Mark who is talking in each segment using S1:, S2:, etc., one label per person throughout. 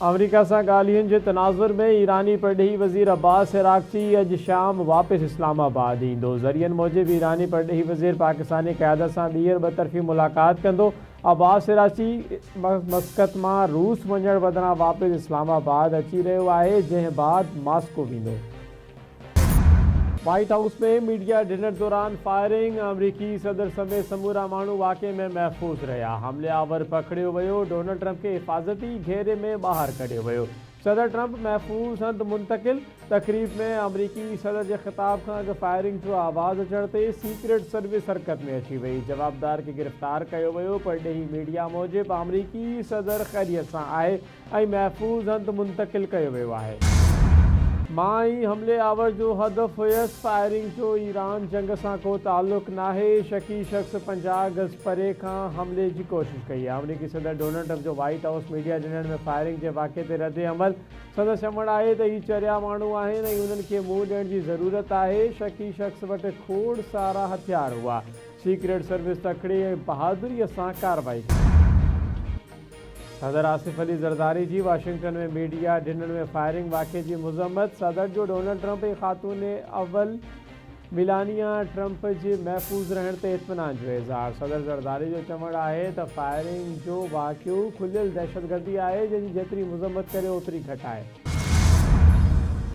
S1: अमरीका सां ॻाल्हियुनि जे तनाज़ुर में ईरानी परॾेही वज़ीर अब्बास इराक़ची अॼु शाम वापसि इस्लामाबाद ईंदो। ज़रियनि मूजिबि ईरानी परॾेही वज़ीर पाकिस्तानी क़यादत सां ॿीहर ॿतरफ़ी मुलाक़ात कंदो। अब्बास इराक़ची मस्कत मां रूस वञण बदिरां वापसि इस्लामाबाद अची रहियो आहे, जंहिं बाद मॉस्को वेंदो। व्हाइट हाउस में मीडिया डिनर दौरान फायरिंग, अमरीकी सदर समेत समूरा माण्हू वाक़े में महफ़ूज़ रहिया। हमलेआवर पकड़ियो वियो। डोनाल्ड ट्रंप खे हिफ़ाज़ती घेरे में ॿाहिरि कढियो वियो। सदर ट्रंप महफ़ूज़ हंधि मुंतक़िल। तक़रीब में अमरीकी सदर जे ख़िताब खां अॻु फायरिंग जो आवाज़ अचण ते सीक्रेट सर्विस हरकत में अची वई। जवाबदार खे गिरफ़्तार कयो वियो। परॾेही मीडिया मूजिबि अमरीकी सदर ख़ैरियत सां आहे ऐं महफ़ूज़ हंधि मुंतक़िल कयो वियो आहे। मां ई हमलेआवर जो हदफ़ हुयसि। फायरिंग जो ईरान जंग सां को ताल्लुक़ नाहे। शकी शख़्स 50 गज़ परे खां हमले जी कोशिश कई आहे। अमरीकी सदर डोनाल्ड ट्रंप जो व्हाइट हाउस मीडिया डिनर में फायरिंग जे वाक़े ते रद्द अमल। संदसि चवणु आहे त हीउ चरिया माण्हू आहिनि ऐं उन्हनि खे मुंहुं ॾियण जी ज़रूरत आहे। शकी शख़्स वटि खोड़ सारा हथियार हुआ। सीक्रेट सर्विस तकड़ी ऐं बहादुरीअ सां कार्रवाई कई। सदर आसिफ अली ज़रदारी जी वाशिंगटन में मीडिया डिनर में फायरिंग वाक़े जी मज़म्मत। सदर जो डोनाल्ड ट्रंप ऐं ख़ातून अव्वल मिलानिया ट्रंप जे महफ़ूज़ रहण ते इत्मिनान जो इज़हार। सदर ज़रदारी जो चवणु आहे त फायरिंग जो वाक़ियो खुलियल दहशतगर्दी आहे, जंहिंजी जेतिरी मज़म्मत करे ओतिरी घटि आहे।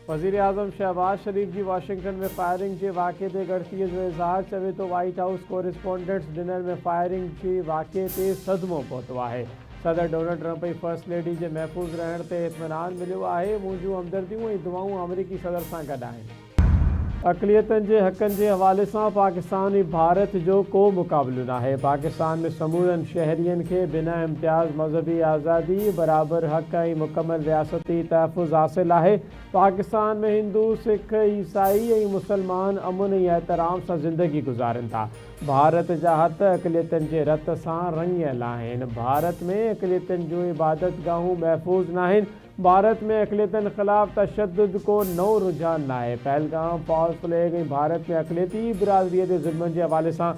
S1: वज़ीर आज़म शहबाज शरीफ़ जी वाशिंगटन में फायरिंग जे वाक़े ते ॻणतीअ जो इज़हार। चवे तो व्हाइट हाउस कोरेस्पोंडेंट्स डिनर में फायरिंग जे वाक़े ते सदमो पहुतो आहे। सदर डोनाल्ड ट्रंप ऐं फर्स्ट लेडी जे महफ़ूज़ रहण ते इत्मिनान मिलियो आहे। मुंहिंजूं हमदर्दियूं ऐं दुआऊं अमरीकी सदर सां गॾु आहिनि। अक़लियतनि जे हक़नि जे हवाले सां पाकिस्तान ऐं भारत जो को मुक़ाबिलो नाहे। पाकिस्तान में समूरनि शहरियुनि खे बिना इम्तियाज़ मज़हबी आज़ादी, बराबर हक़ ऐं मुकमल रियासती तहफ़ुज़ हासिल आहे। पाकिस्तान में हिंदू, सिख, ईसाई ऐं मुसलमान अमन ऐं एहतराम सां ज़िंदगी गुज़ारनि था। भारत जा हथ अक़लियतनि जे रत सां रंगियल आहिनि। भारत में अक़लियतनि जूं इबादत गाहूं महफ़ूज़ नाहिनि। भारत में अक़लियतनि ख़िलाफ़ तशद्दुद को नओं रुझान न आहे। पहलगाम, फॉल्स फ्लैग ऐं भारत में अक़लियती बिरादरीअ ते ज़ुल्मनि जे हवाले सां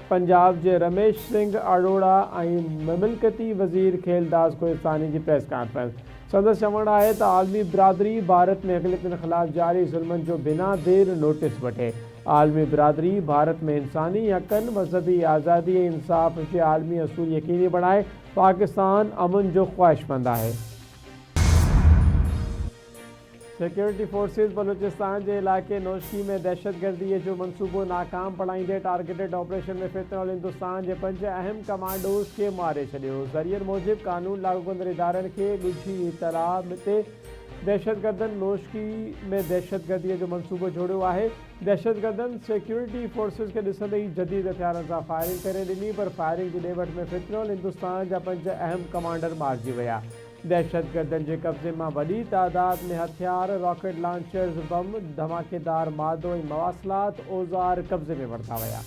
S1: पंजाब जे रमेश सिंह अरोड़ा ऐं ममलिकती वज़ीर खेलदास कोहिस्तानी जी प्रेस कॉन्फ्रेंस। संदसि चवणु आहे त आलमी बिरादरी भारत में अक़लियतनि ख़िलाफ़ जारी ज़ुल्मनि जो बिना देर नोटिस वठे। आलमी बिरादरी भारत में इंसानी हक़नि, मज़हबी आज़ादी ऐं इंसाफ़ जे आलमी असूल यकीनी बणाए। पाकिस्तान अमन जो ख़्वाहिशमंद आहे। सिक्योरिटी फोर्सिस बलूचिस्तान जे इलाइक़े नौशकी में दहशतगर्दीअ जो मनसूबो नाकाम बणाईंदे टारगेटेड ऑपरेशन में फितरल हिंदुस्तान जे 5 अहम कमांडोज़ खे मारे छॾियो। ज़रियनि मूजिबि कानून लागू कंदड़ इदारनि खे ॻुझी इतलाह ते दहशतगर्दनि नौशकी में दहशतगर्दीअ जो मनसूबो जोड़ियो आहे। दहशतगर्दनि सिक्योरिटी फोर्सिस खे ॾिसंदे ई जदीद हथियारनि सां फायरिंग करे ॾिनी, पर फायरिंग जी ॾे वठि में फितरल हिंदुस्तान जा 5 अहम कमांडर मारिजी विया। दहशतगर्दनि जे कब्ज़े मां वॾी तादाद में हथियार, रॉकेट लॉन्चर्स, बम, धमाकेदार मादो ऐं मवासिलात औज़ार कब्ज़े में वरिता विया।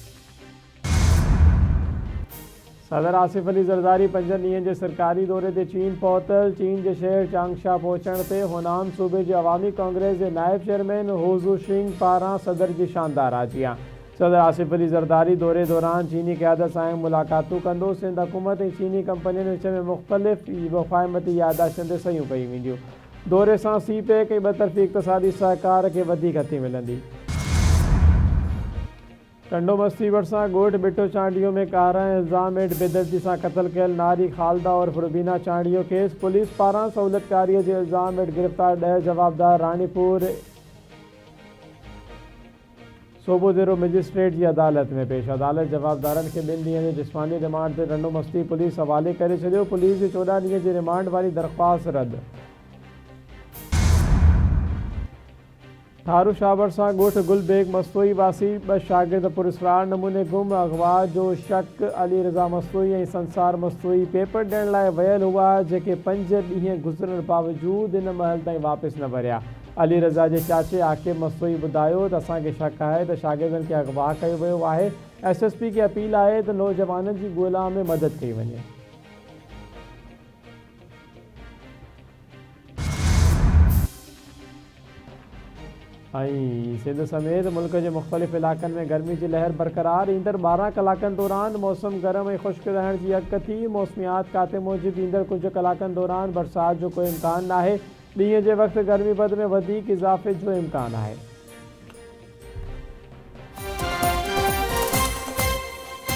S1: सदर आसिफ अली ज़रदारी 5 ॾींहंनि जे सरकारी दौरे ते चीन पहुतल। चीन जे शहर चांगशा पहुचण ते हुनान सूबे जे अवामी कांग्रेस जे नायब चेयरमैन हो ज़ुशिंग पारां सदर जी शानदार हाज़िरी। सदर आसिफ अली ज़रदारी दौरे दौरान चीनी क़यादत सां मुलाक़ातूं कंदो। सिंध हुकूमत ऐं चीनी कंपनियुनि विच में मुख़्तलिफ़ मुफ़ाहिमती याददाश्तनि ते सयूं कयूं वेंदियूं। दौरे सां सीपेक ऐं ॿतरफ़ी इक़्तिसादी सहकार खे वधीक हथी मिलंदी। टंडो मस्ती भरिसां ॻोठ बिठो चांडियो में कारा इल्ज़ाम हेठि बेदर्दी सां क़त्ल कयल नारी ख़ालदा और रुबीना चांडियो केस। पुलिस पारां सहूलियतकारीअ जे इल्ज़ाम हेठि गिरफ़्तार 10 जवाबदार रानीपुर सोबोदेरो मजिस्ट्रेट जी अदालत में पेश। अदालत जवाबदारनि खे 2 ॾींहनि जे जिस्मानी रिमांड ते टंडो मस्ती पुलिस हवाले करे छॾियो। पुलिस जी 14 ॾींहं जी रिमांड वारी दरख़्वास्त रद्द। थारू शाबर सां ॻोठ गुलबेग मस्तोई वासी 2 शागिर्द पुरस्कार नमूने गुम। अगवा जो शक अली रज़ा मस्तोई ऐं संसार मस्तोई पेपर ॾियण लाइ वियल हुआ, जेके 5 ॾींहं गुज़रण बावजूदि इन महल ताईं वापसि न वरिया। अली रज़ा जे चाचे आकिब मस्तोई ॿुधायो त असांखे शक आहे त शागिर्दनि खे अगवा कयो वियो आहे। SSP खे अपील आहे त नौजवाननि जी ॻोल्हा में मदद कई वञे। सिंध समेत मुल्क के मुख्तलिफ़ इलाक़नि में गर्मी की लहर बरक़रार। ईंदड़ 12 कलाकनि दौरान मौसम गर्म और खुश्क रहण की अक थी। मौसमियात खाते मूजिब ईंदड़ कुछ कलाकनि दौरान बरसात जो कोई इम्कान ना है। ॾींहं के वक्त गर्मी पद में वधीक इज़ाफ़े जो इम्कान है।